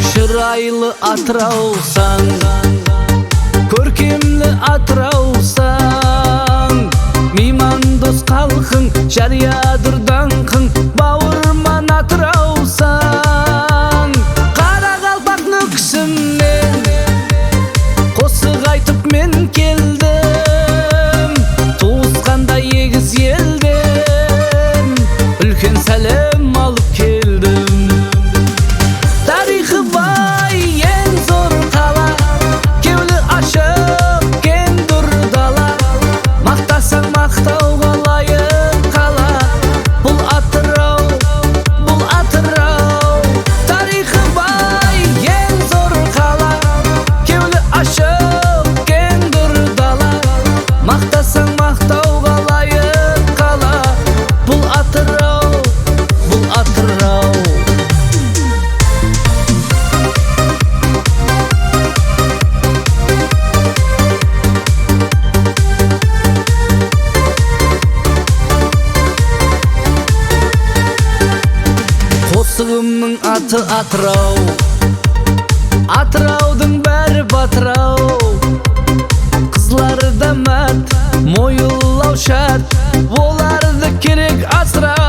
Şıraylı Atırausan, көркемлі Atırausan, мейман дос халқың, жариядыр даңқың, бауырман Atırausan. Қара қалпақ нүксіммен қосық айтып мен келдім, туысқандай егіз елден үлкен сәлем алып келдім. Тарихы бай ең зор қала, кеулі ашық кең дүр дала, мақтасаң мақтауға лайық қала. Бұл Атырау, бұл Атырау. Тарихы бай ең зор қала, кеулі ашық кең дүр дала, мақтасаң мақтауға лайық қала. Бұл Атырау, бұл Атырау. Қосығымның аты Атырау, Атыраудың бәрі батырау. Қызлары да мәт, мойылау шарт, оларды керек асырау.